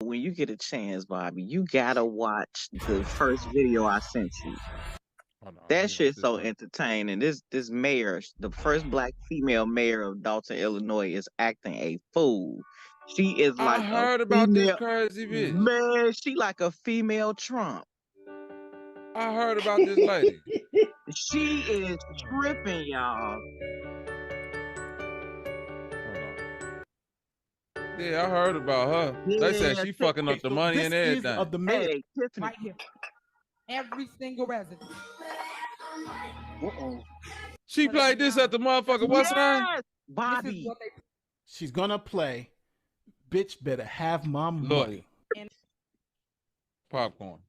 When you get a chance, Bobby, you gotta watch the first video I sent you. Hold on, let That me watch shit's this so one. entertaining. This mayor, the first black female mayor of Dolton, Illinois, is acting a fool. She is I like a heard about this female crazy bitch. man. She like a female Trump. I heard about this lady. She is tripping, y'all. Hold on. Yeah, I heard about her. They said Yeah, she fucking up the money and this is everything. of the mayor. hey, Tiffany. Right here. Every single resident. She played this at the motherfucker. What's her name? Yes, This is Bobby. what they She's gonna play. Bitch better have my Look. money. Popcorn.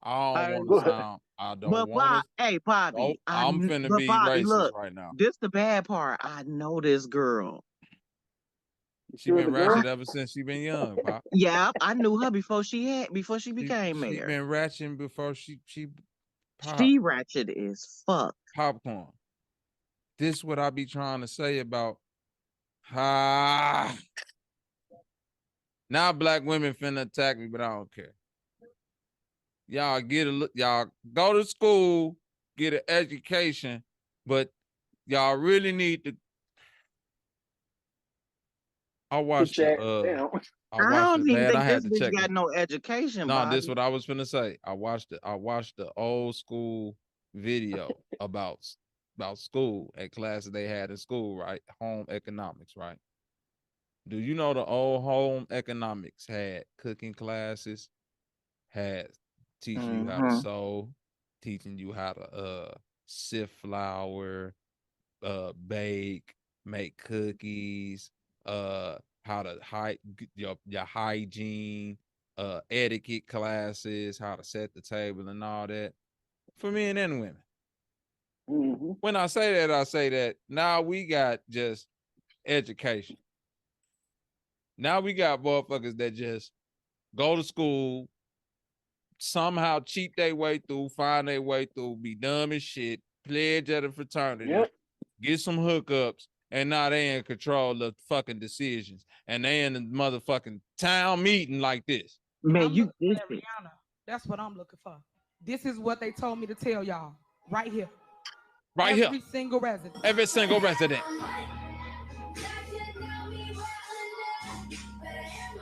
I don't But want to sound. I don't want to. hey, Bobby. Nope, I'm finna be Bobby, racist look, right now. this the bad part. I know this girl. She been ratchet ever since she been young, Pop. Yeah, I knew her before she became She mayor. been ratcheting before she popped. She ratchet as fuck. Popcorn. This what I be trying to say about now black women finna attack me, but I don't care. Y'all y'all go to school, get an education, but y'all really need to. I watched the I don't even man, I think had this to bitch check got it. no education. No, Bobby. this is what I was finna say. I watched the old school video about school at classes they had in school, right? Home economics, right? Do you know the old home economics had cooking classes, had teaching you how to sew, teaching you how to sift flour, bake, make cookies, how to your hygiene, etiquette classes, how to set the table and all that for men and women. When I say that now we got just education. Now we got motherfuckers that just go to school, somehow cheat their way through, find their way through, be dumb as shit, pledge at a fraternity, get some hookups, and now they in control of fucking decisions. And they in the motherfucking town meeting like this. Man, you Rihanna. That's what I'm looking for. This is what they told me to tell y'all. Right here. Right here. Every single resident. Every single resident.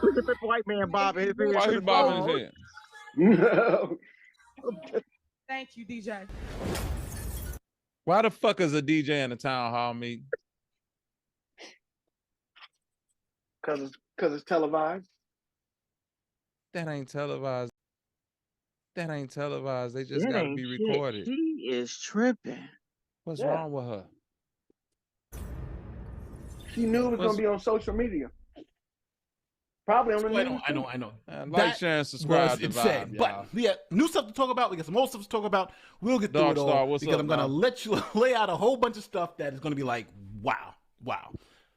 Look at this white man bobbing his head. Why he bobbing his head? Thank you, DJ. Why the fuck is a DJ in a town hall meeting? Because it's televised. That ain't televised. That ain't televised. They just got to be recorded. She is tripping. What's wrong with her? She knew it was going to be on social media. Probably on the news. I know. Like, share, and subscribe to Vibe, but we got new stuff to talk about. We got some old stuff to talk about. We'll get through it all because I'm going to let you lay out a whole bunch of stuff that is going to be like, wow.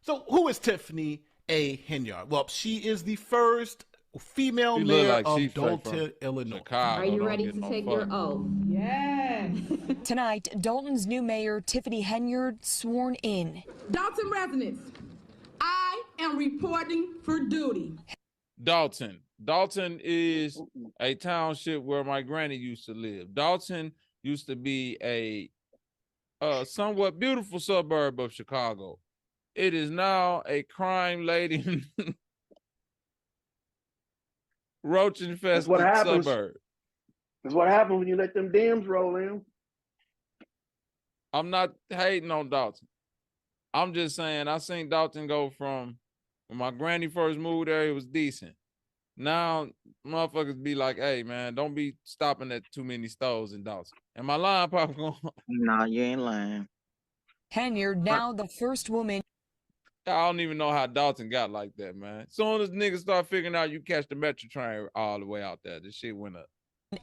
So who is Tiffany A. Henyard? Well, she is the first female mayor of Dolton, Illinois. Chicago. Are you ready to take your oath? Yes. Tonight, Dolton's new mayor, Tiffany Henyard, sworn in. Dolton residents, I am reporting for duty. Dolton. Dolton is a township where my granny used to live. Dolton used to be a somewhat beautiful suburb of Chicago. It is now a crime-laden, roach-infested suburb. That's what happens when you let them dams roll in. I'm not hating on Dolton. I'm just saying I seen Dolton go from when my granny first moved there, it was decent. Now motherfuckers be like, hey man, don't be stopping at too many stores in Dolton. Am I lying, Popcorn? Nah, you ain't lying. Henyard, now the first woman. I don't even know how Dolton got like that, man. As soon as niggas start figuring out you catch the metro train all the way out there, this shit went up.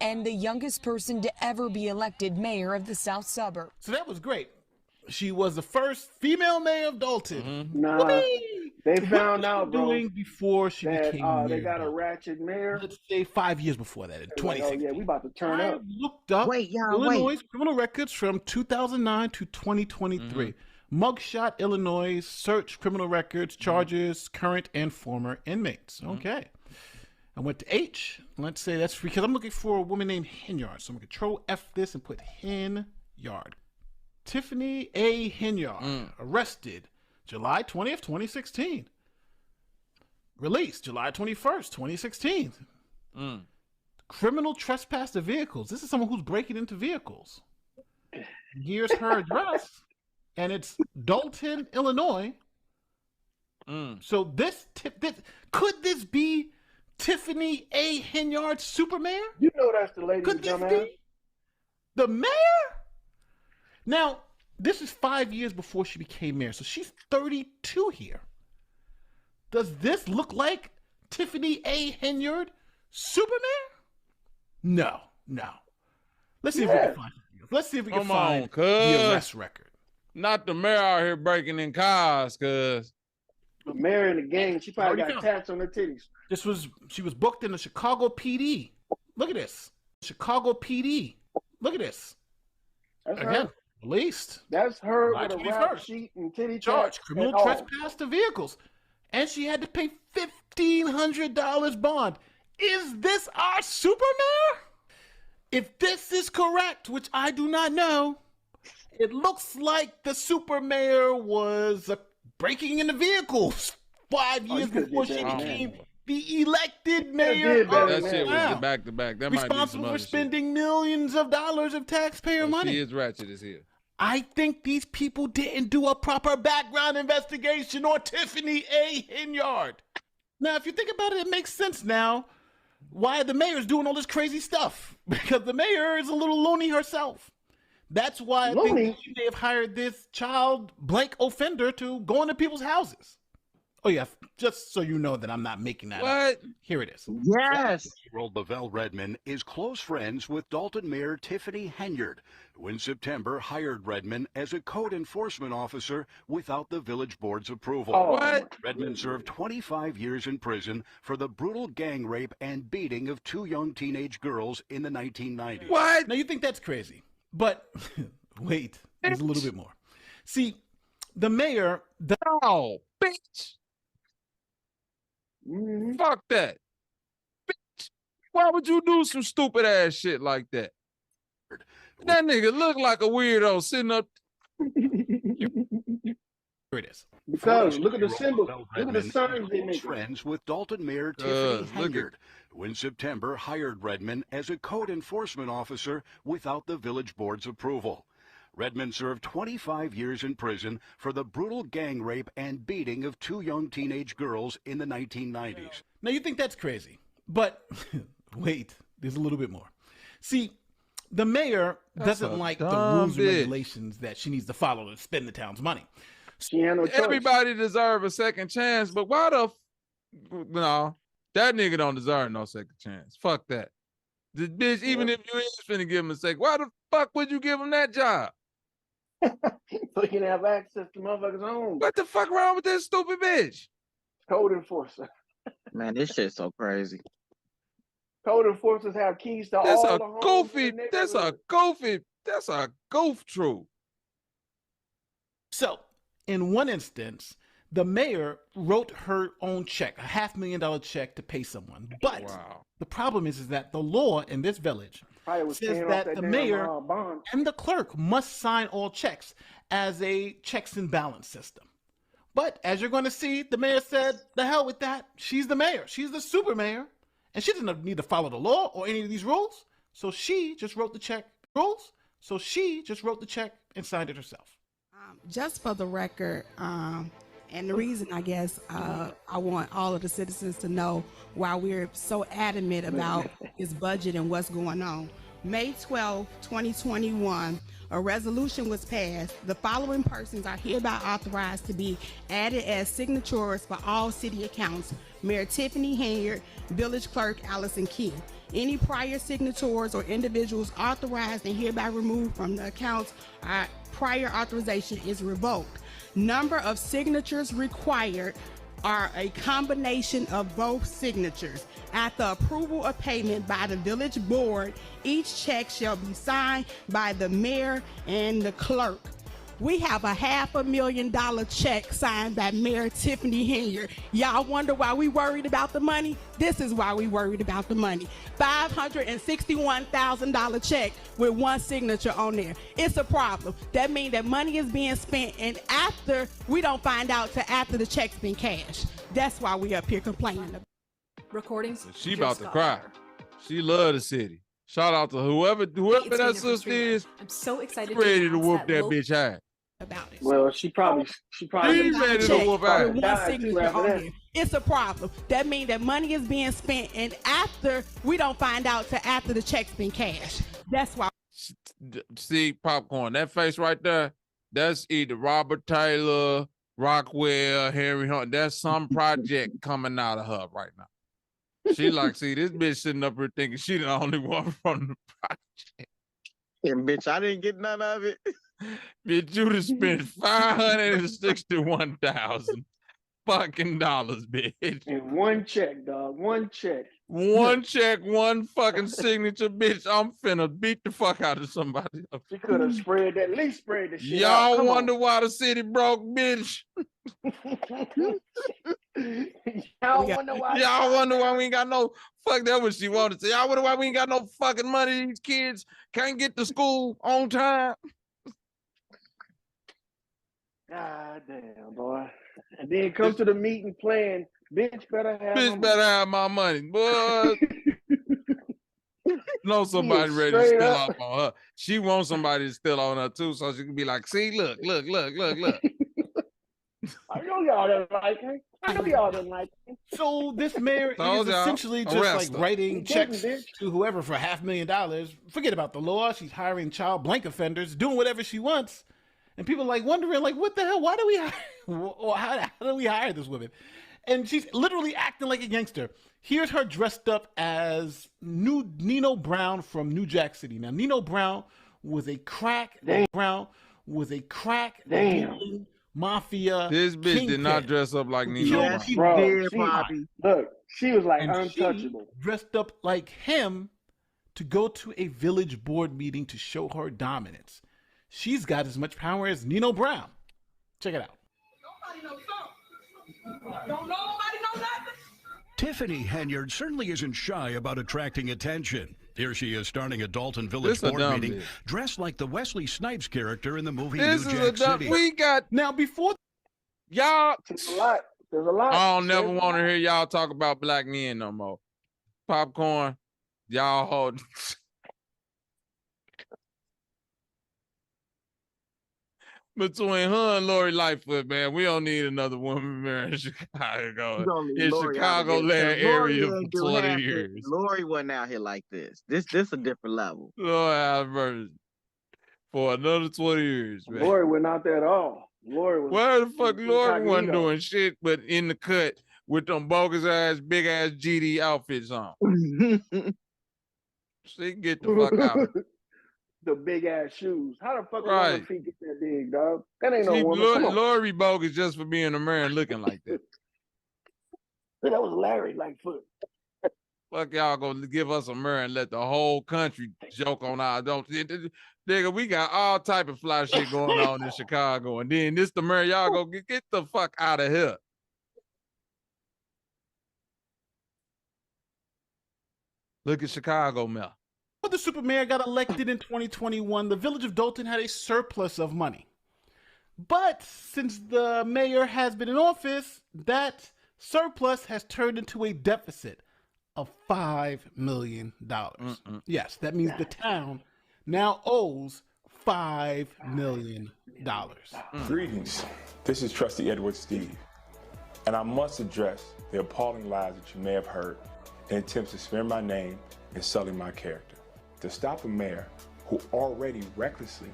And the youngest person to ever be elected mayor of the South Suburb. So that was great. She was the first female mayor of Dolton. Nah, they found out, bro, doing before she became mayor. They got a ratchet mayor. Let's say 5 years before that, in 2016. Oh yeah, we about to turn up. Looked up Illinois criminal records from 2009 to 2023. Mugshot, Illinois, search criminal records, charges, current and former inmates. Okay. I went to H. Let's say that's because I'm looking for a woman named Henyard. So I'm going to Control F this and put Henyard. Tiffany A. Henyard, arrested July 20th, 2016. Released July 21st, 2016. Criminal trespass to vehicles. This is someone who's breaking into vehicles. Here's her address, and it's Dolton, Illinois. So could this be Tiffany A. Henyard, super mayor? You know that's the lady. Could this be the mayor? Now, this is 5 years before she became mayor, so she's 32 here. Does this look like Tiffany A. Henyard, super mayor? No. Let's see if we can find it. Let's see if we can find the arrest record. Not the mayor out here breaking in cars, cuz. The mayor in the gang, she probably got tats on her titties. She was booked in the Chicago PD. Look at this. Chicago PD. Look at this. That's Again, her. released. That's her July with a 21st. rap sheet and titty Charged tats. criminal trespass to vehicles. And she had to pay $1,500 bond. Is this our super mayor? If this is correct, which I do not know, it looks like the super mayor was breaking into vehicles 5 years before she became the elected mayor. That shit was back to back. That responsible for spending millions of dollars of taxpayer money. She is ratchet as here. I think these people didn't do a proper background investigation on Tiffany A. Henyard. Now, if you think about it, it makes sense now why the mayor's doing all this crazy stuff. Because the mayor is a little loony herself. That's why I think she may have hired this child blank offender to go into people's houses. Oh, yeah, just so you know that I'm not making that up. Here it is. Yes. Lavelle Redmond is close friends with Dolton Mayor Tiffany Henyard, who in September hired Redmond as a code enforcement officer without the village board's approval. Redmond served 25 years in prison for the brutal gang rape and beating of 2 young teenage girls in the 1990s. Now, you think that's crazy. But wait, there's a little bit more. See, the mayor... bitch. Fuck that. Bitch. Why would you do some stupid ass shit like that? That nigga look like a weirdo sitting up. Here it is. Because look at the symbol. Look at the signs they make. Friends with Dolton Mayor Tiffany Henyard, who in September hired Redmond as a code enforcement officer without the village board's approval. Redmond served 25 years in prison for the brutal gang rape and beating of 2 young teenage girls in the 1990s. Now, you think that's crazy. But wait, there's a little bit more. See, the mayor doesn't like the rules and regulations that she needs to follow to spend the town's money. Everybody deserve a second chance, but why the no, that nigga don't deserve no second chance. Fuck that. This bitch, even if you is finna give him a second, why the fuck would you give him that job? So he can have access to motherfuckers' homes. What the fuck wrong with this stupid bitch? Code enforcer. Man, this shit's so crazy. Code enforcers have keys to all the homes. That's a goof troop. So, in one instance, the mayor wrote her own check, a $500,000 check to pay someone. But the problem is that the law in this village says that the mayor and the clerk must sign all checks as a checks and balance system. But as you're going to see, the mayor said, the hell with that. She's the mayor. She's the super mayor. And she doesn't need to follow the law or any of these rules. So she just wrote the check. And signed it herself. Just for the record, and the reason, I guess, I want all of the citizens to know why we're so adamant about this budget and what's going on. May 12, 2021, a resolution was passed. The following persons are hereby authorized to be added as signatories for all city accounts: Mayor Tiffany Henyard, Village Clerk Allison Key. Any prior signatories or individuals authorized and hereby removed from the accounts, prior authorization is revoked. Number of signatures required are a combination of both signatures. At the approval of payment by the village board, each check shall be signed by the mayor and the clerk. We have a $500,000 check signed by Mayor Tiffany Henyard. Y'all wonder why we worried about the money? This is why we worried about the money. $561,000 check with one signature on there. It's a problem. That means that money is being spent, and after we don't find out till after the check's been cashed. That's why we up here complaining. Recordings. She about to cry. She love the city. Shout out to whoever that sister is. I'm so excited. Ready to whoop that bitch ass. About it. Well, she probably ready to whoop ass. It's a problem. That means that money is being spent, and after we don't find out till after the check's been cashed. That's why. See, Popcorn, that face right there, that's either Robert Taylor, Rockwell, Harry Hunt. That's some project coming out of her right now. She like, see, this bitch sitting up here thinking she the only one from the project. And bitch, I didn't get none of it. Bitch, you just spent $561,000 fucking dollars, bitch. In one check, dog. One check. One check, one fucking signature, bitch. I'm finna beat the fuck out of somebody else. She could have at least sprayed the shit Y'all wonder why the city broke, bitch. Y'all wonder why we ain't got no fuck. That what she wanted to say. Y'all wonder why we ain't got no fucking money. These kids can't get to school on time. God damn, boy. And then come to the meeting playing, bitch better have my money, boy. Know somebody ready to steal off on her. She wants somebody to steal on her too, so she can be like, see, look. I know y'all didn't like her. So this mayor is essentially just like writing checks to whoever for $500,000. Forget about the law. She's hiring child blank offenders, doing whatever she wants. And people like wondering, like, what the hell? Why do we hire? Or how do we hire this woman? And she's literally acting like a gangster. Here's her dressed up as Nino Brown from New Jack City. Now, Nino Brown was a crack mafia. This bitch did not dress up like Nino Brown. Look, she was like untouchable. She dressed up like him to go to a village board meeting to show her dominance. She's got as much power as Nino Brown. Check it out. Nobody knows something. Don't nobody know nothing. Tiffany Henyard certainly isn't shy about attracting attention. Here she is starting a Dalton Village board meeting, dressed like the Wesley Snipes character in the movie New Jack City. We got now before y'all. There's a lot. I don't never want to hear y'all talk about black men no more. Popcorn, y'all hold. Between her and Lori Lightfoot, man, we don't need another woman mayor in Chicago. In Chicagoland area for 20 years. Lori wasn't out here like this. This a different level. Lord have mercy. For another 20 years, man. Lori wasn't out there at all. Lori was. Where the fuck Lori wasn't doing shit but in the cut with them bogus ass, big ass GD outfits on. She can get the fuck out. The big ass shoes. How the fuck her feet get that big, dog? That ain't no woman. Lori bogus just for being a man looking like that. That was Larry Lightfoot. Fuck y'all gonna give us a mirror and let the whole country joke on our nigga, we got all type of fly shit going on in Chicago, and then this the mirror, y'all go get the fuck out of here. Look at Chicago, Mel. When the super mayor got elected in 2021, the village of Dolton had a surplus of money. But since the mayor has been in office, that surplus has turned into a deficit of $5 million. Yes, that means the town now owes $5 million. Greetings. This is Trustee Edward Steve, and I must address the appalling lies that you may have heard in attempts to smear my name and sully my character. To stop a mayor who already recklessly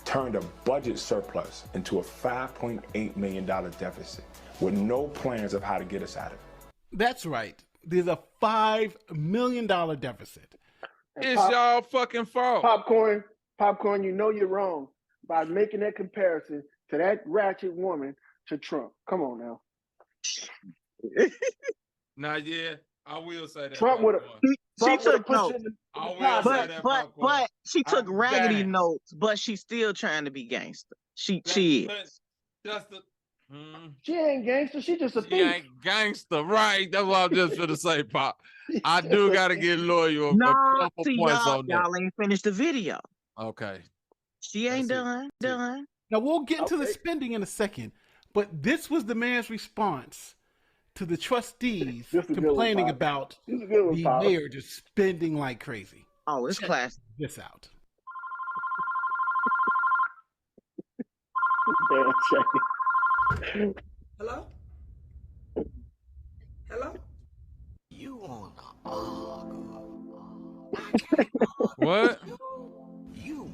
turned a budget surplus into a $5.8 million deficit with no plans of how to get us out of it. That's right. There's a $5 million deficit. It's y'all fucking fault. Popcorn, you know you're wrong by making that comparison to that ratchet woman to Trump. Come on now. Nah, yeah, I will say that. Trump would have. She took notes. But she took raggedy notes, but she's still trying to be gangster. She is. She ain't gangster. She just a thief. She ain't gangster, right? That's what I'm just gonna say, Pop. I do gotta get loyal. No, a couple see, points on that. y'all ain't finished the video. Okay. She ain't done. Now we'll get into the spending in a second, but this was the man's response to the trustees complaining about the mayor just spending like crazy. Oh, it's classic. This out. Hello? Hello? You wanna What? You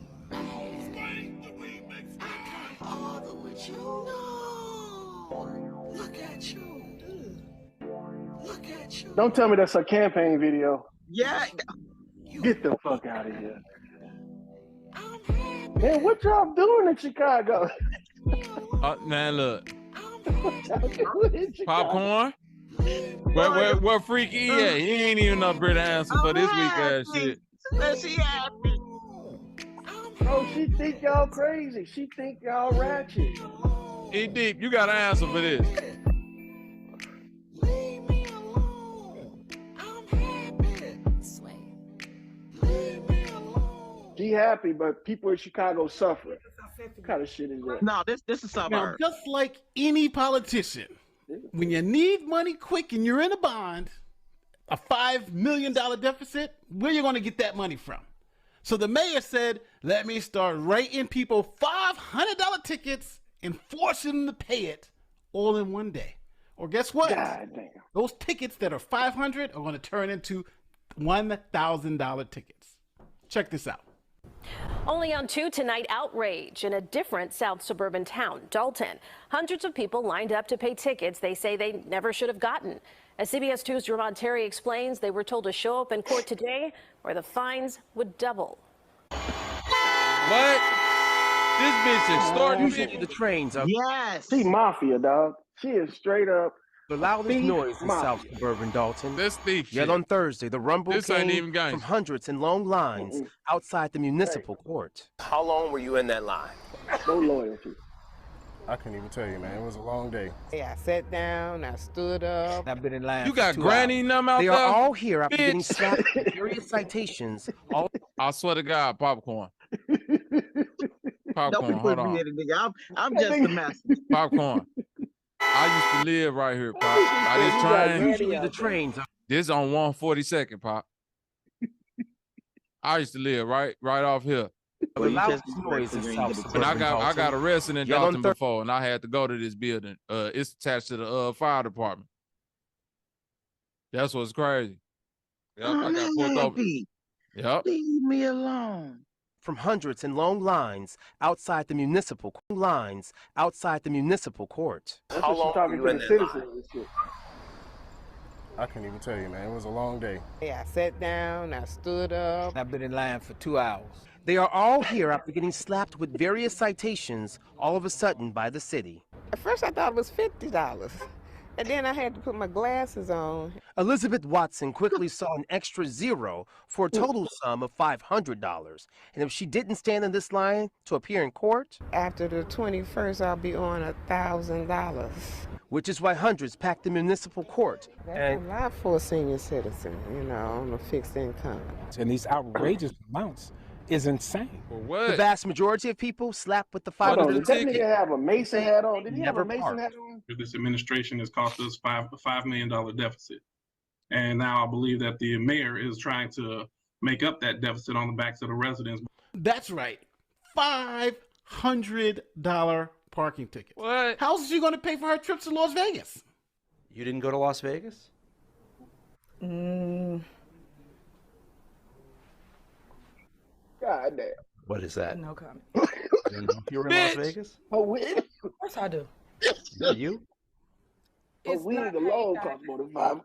argue with you? No. Look at you. Look at you. Don't tell me that's a campaign video. Yeah. Get the fuck out of here. Man, what y'all doing in Chicago? Man, look. In Chicago? Popcorn? Where Freaky at? He ain't even up here to answer for this weak ass shit. She happy. Oh, she think y'all crazy. She think y'all ratchet. E Deep, you got an answer for this. She happy, but people in Chicago suffering. What kind of shit is that? No, this is a suburb. Now, just like any politician, when you need money quick and you're in a bond, a $5 million deficit, where you going to get that money from? So the mayor said, let me start writing people $500 tickets and forcing them to pay it all in one day. Or guess what? God damn. Those tickets that are $500 are going to turn into $1,000 tickets. Check this out. Only on 2 tonight, outrage in a different South suburban town, Dolton. Hundreds of people lined up to pay tickets they say they never should have gotten. As CBS 2's Jerron Terry explains, they were told to show up in court today or the fines would double. What? This bitch extorting people. The trains are. Yes. She mafia, dog. She is straight up. The loudest thief noise in mafia. South suburban Dalton. This thief Yet shit. on Thursday, the rumble This ain't came even gangster. from hundreds in long lines outside the municipal court. How long were you in that line? No loyalty. I couldn't even tell you, man. It was a long day. Yeah, I sat down, I stood up. I've been in line. You got Granny and them out They there? are all here after getting Bitch. slapped with various citations. All I swear to God, Popcorn. Don't Popcorn, be hold putting me on. in the nigga. I'm just a messenger. Popcorn. I used to live right here, Pop. I just trying. usually the trains are. This on 142nd, Pop. I used to live right off here. The loudest noise in South And suburban I got arrested in Yet on Dolton before, and I had to go to this building. It's attached to the fire department. That's what's crazy. Yep, I got pulled over. Yep. Leave me alone. From hundreds in long lines outside the municipal court. That's How what long she talking were to you the in that citizens line? and shit. I couldn't even tell you, man. It was a long day. Yeah, I sat down, I stood up. I've been in line for 2 hours. They are all here after getting slapped with various citations all of a sudden by the city. At first I thought it was $50. And then I had to put my glasses on. Elizabeth Watson quickly saw an extra zero for a total sum of $500. And if she didn't stand in this line to appear in court, After the 21st, I'll be on $1,000. which is why hundreds packed the municipal court. That's a lot for a senior citizen, you know, on a fixed income. And these outrageous amounts is insane. For what? The vast majority of people slapped with the Hold on, $500 did that ticket. nigga have a Mason hat on? Did he have Never a Mason parked. hat on? This administration has cost us a $5 million deficit. And now I believe that the mayor is trying to make up that deficit on the backs of the residents. That's right. $500 parking tickets. What? How's she going to pay for her trips to Las Vegas? You didn't go to Las Vegas? God damn. What is that? No comment. You were in Las Vegas? Oh, weed? Of course I do. You? Oh, weed alone costs more than $5.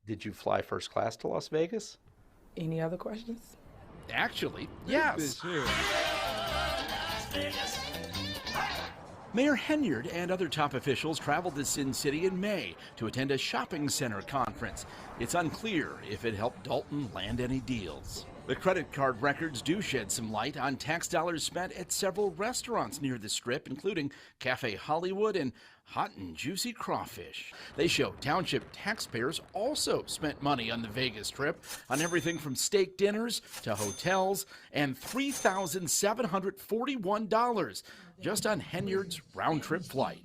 Did you fly first class to Las Vegas? Any other questions? Actually, yes. Yes. Mayor Henyard and other top officials traveled to Sin City in May to attend a shopping center conference. It's unclear if it helped Dolton land any deals. The credit card records do shed some light on tax dollars spent at several restaurants near the Strip, including Cafe Hollywood and Hot and Juicy Crawfish. They show township taxpayers also spent money on the Vegas trip on everything from steak dinners to hotels, and $3,741 just on Henyard's round-trip flight.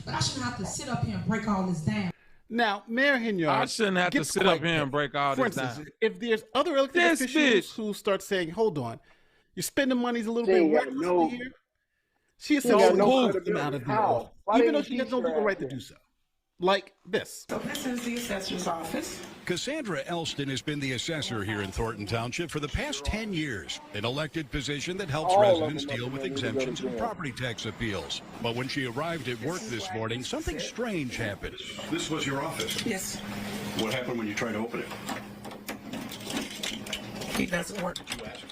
But I shouldn't have to sit up here and break all this down. Now, Mayor Henyard, I shouldn't have to sit up here and break all for this instance, down. if there's other elected officials who start saying, "Hold on, you're spending money's a little bit recklessly here," she is so out of the office, even though she has no legal right to do so. Like this. So this is the assessor's office. Cassandra Elston has been the assessor here in Thornton Township for the past 10 years, an elected position that helps residents deal with exemptions and property tax appeals. But when she arrived at work this morning, something strange happened. This was your office? Yes. What happened when you tried to open it? It doesn't work.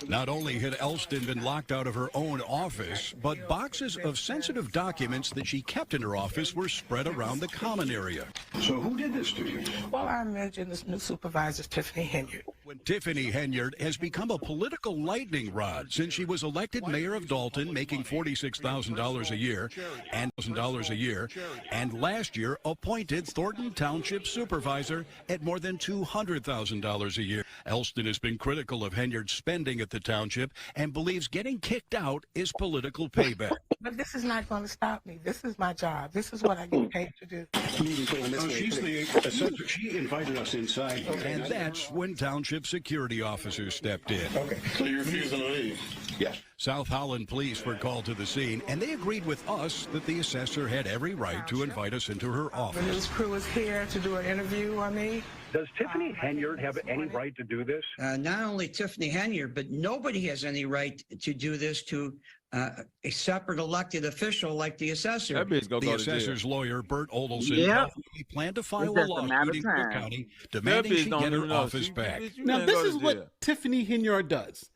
Not only had Elston been locked out of her own office, but boxes of sensitive documents that she kept in her office were spread around the common area. So who did this to you? Well, I imagine this new supervisor, Tiffany Henyard. Tiffany Henyard has become a political lightning rod since she was elected mayor of Dolton, making $46,000 a year and $1,000 a year, and last year appointed Thornton Township supervisor at more than $200,000 a year. Elston has been critical of Henyard's spending at the township and believes getting kicked out is political payback. But this is not going to stop me. This is my job. This is what I get paid to do. She's the assessor. She invited us inside, and that's when township security officers stepped in. Okay, so you're refusing to leave? Yes. South Holland police were called to the scene, and they agreed with us that the assessor had every right to invite us into her The office. news crew is here to do an interview on me. Does Tiffany Henyard have any right to do this? Not only Tiffany Henyard, but nobody has any right to do this to a separate elected official like the assessor. That bitch go The to assessor's jail. lawyer, Bert Oldelson, Yep. he planned to file It's a just a lawsuit matter in of Cook time. County demanding bitch she don't get her even know. office back. Now, this is what Tiffany Henyard does.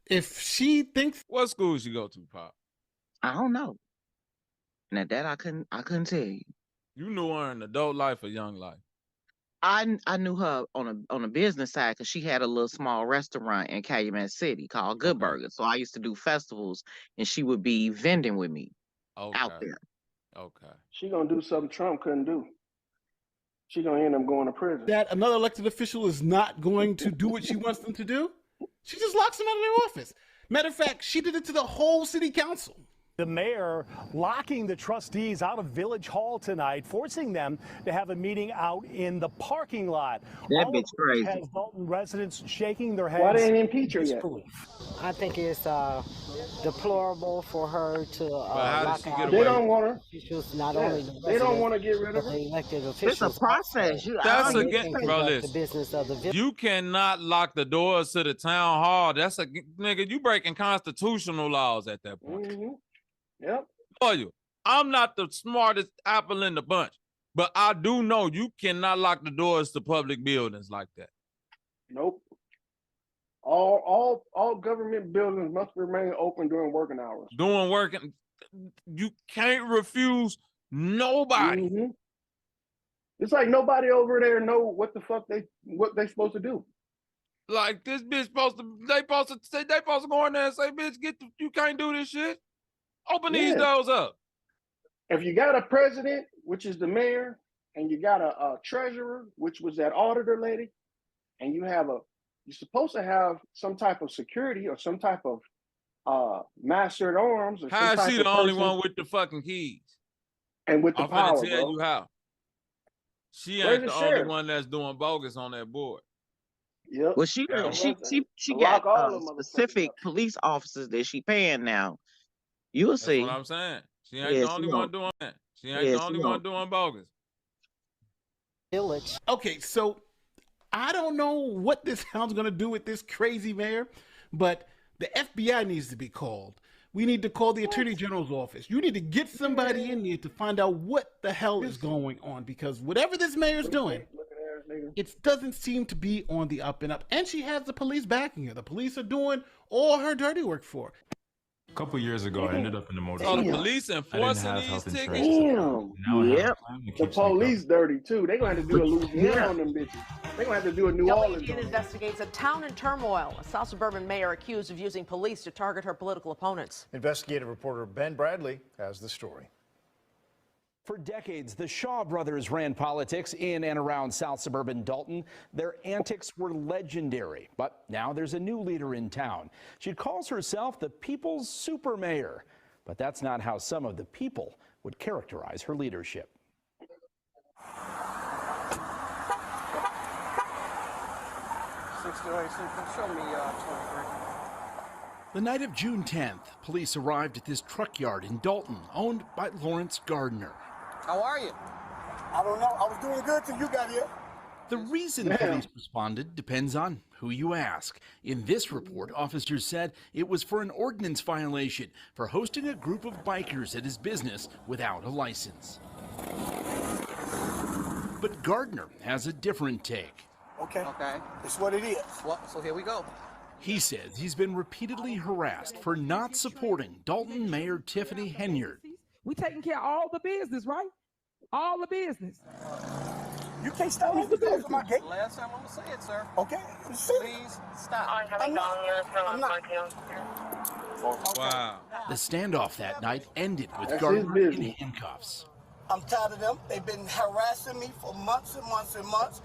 If she thinks, what school she go to, Pop? I don't know. Now that I couldn't tell you. You knew her in adult life or young life? I knew her on a business side because she had a little small restaurant in Calumet City called Good Burger. So I used to do festivals, and she would be vending with me out there. Okay. She gonna do something Trump couldn't do. She gonna end up going to prison. that another elected official is not going to do what she wants them to do, she just locks them out of their office. Matter of fact, she did it to the whole city council. The mayor locking the trustees out of Village Hall tonight, forcing them to have a meeting out in the parking lot. That All bitch of which crazy. has Dolton residents shaking their heads. Why they ain't impeach her in yet? disbelief. I think it's deplorable for her to how did lock she out get They away? don't want her. officials, not Yeah, only the they don't residents, want to get rid but of her. the elected It's officials. a process. That's They against, can bro. conduct the Listen, business of the village. you cannot lock the doors to the town hall. That's a nigga. You breaking constitutional laws at that point. Mm-hmm. Yep. For you, I'm not the smartest apple in the bunch, but I do know you cannot lock the doors to public buildings like that. Nope. All government buildings must remain open during working hours. Doing work, and you can't refuse nobody. Mhm. It's like nobody over there know what the fuck what they supposed to do. Like this bitch supposed to, they supposed to go in there and say, bitch, you can't do this shit. Open these Yeah. doors up. If you got a president, which is the mayor, and you got a treasurer, which was that auditor lady, and you're supposed to have some type of security or some type of master at arms. Or How some is type she of the only person- one with the fucking keys? and with the I'm power, finna tell bro? you how. She Where's ain't the the only sheriff? one that's doing bogus on that board. Yep. Well, she Yeah. got Lock all them motherfuckers specific up. police officers that she paying now. You'll That's see. what I'm saying. She ain't Yeah, the she only gon- one doing that. She ain't yeah, the she only gon- one doing bogus. Village. Okay, so I don't know what this town's going to do with this crazy mayor, but the FBI needs to be called. We need to call the Attorney General's office. You need to get somebody in there to find out what the hell is going on, because whatever this mayor's doing, it doesn't seem to be on the up and up. And she has the police backing her. The police are doing all her dirty work for her. couple years ago, I ended up in the motor. Oh, the police enforcing have these health tickets? insurance. Now I have a plan that The keeps me covered. police dirty too. They gonna have to do a Louisiana on them bitches. They gonna have to do a New Orleans on WGN them. investigates a town in turmoil. A South Suburban mayor accused of using police to target her political opponents. Investigative reporter Ben Bradley has the story. For decades, the Shaw brothers ran politics in and around South Suburban Dolton. Their antics were legendary, but now there's a new leader in town. She calls herself the people's super mayor, but that's not how some of the people would characterize her leadership. Show me 23. The night of June 10th, police arrived at this truck yard in Dolton, owned by Lawrence Gardner. How are you? I don't know. I was doing good till you got here. The reason police responded depends on who you ask. In this report, officers said it was for an ordinance violation for hosting a group of bikers at his business without a license. But Gardner has a different take. Okay. It's what it is. Well, so here we go. He says he's been repeatedly harassed for not supporting Dolton Mayor Tiffany Henyard. We taking care of all the business, right? All the business. You can't stop me from my gate. Last time I'm gonna say it, sir. Okay. Please stop. I'm not. Wow. The standoff that night ended with That's Gardner his in business. handcuffs. I'm tired of them. They've been harassing me for months and months and months.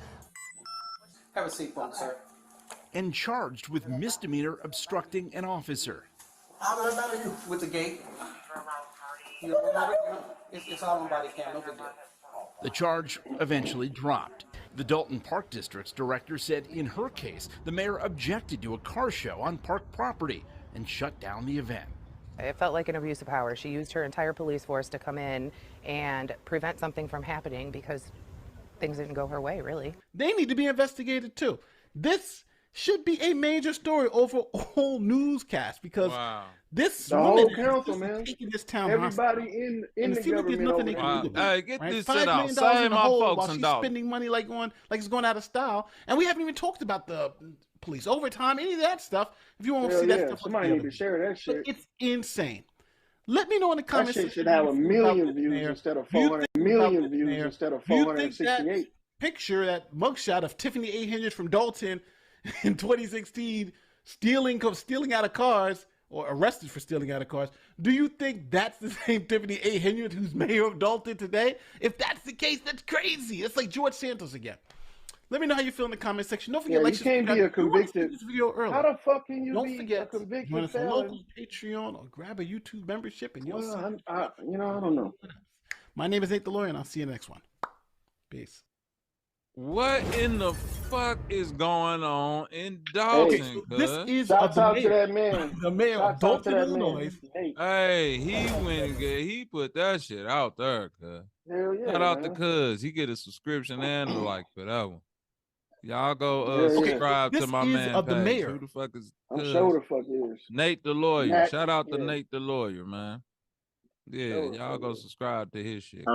Have a seat, folks, sir. And charged with misdemeanor obstructing an officer. How about you with the gate? It's all on body cam. No big deal. The charge eventually dropped. The Dolton Park District's director said in her case, the mayor objected to a car show on park property and shut down the event. It felt like an abuse of power. She used her entire police force to come in and prevent something from happening because things didn't go her way, really. They need to be investigated too. This should be a major story over a whole newscast because this The woman whole council, man. taking this town Everybody hostage. in And the it seems like there's government nothing they over can there. do. Hey, get Right? this $5 shit out. million Save in the my hole folks while and she's dollars. spending money like it's going out of style. And we haven't even talked about the police overtime, any of that stuff. If you want to Hell see that yeah, stuff, somebody need to share that shit. It's insane. Let me know in the That comments shit section should have how a you feel about million this views mayor. instead of Do you 400 think million about this views mayor? instead of Do you think that 468. picture, that mugshot of Tiffany A. Henyard from Dolton in 2016 stealing out of cars, or arrested for stealing out of cars, do you think that's the same Tiffany A. Henyard who's mayor of Dolton today? If that's the case, that's crazy. It's like George Santos again. Let me know how you feel in the comment section. Don't forget, Yeah, you can't be a convicted. this video early. How the fuck can you Don't be a forget, convicted join us on felon? local Patreon or grab a YouTube membership and you'll see. I don't know. My name is Nate the Lawyer, and I'll see you in the next one. Peace. What in the fuck is going on in Dolton? Okay, so this is Shouts the out to mayor. that man. The mayor of Shouts out to Dolton, that man. Illinois. Hey, he went and he put that shit out there, cuz. Hell yeah, Shout out man. to cuz. He get a subscription and a like for that one. Y'all go Yeah, yeah. subscribe to This my is man of the page. mayor. Who the fuck is I'm cuz? sure the fuck is. Nate the Lawyer. Matt, Shout out to yeah. Nate the Lawyer, man. Yeah, Sure the y'all fuck go is. subscribe to his shit.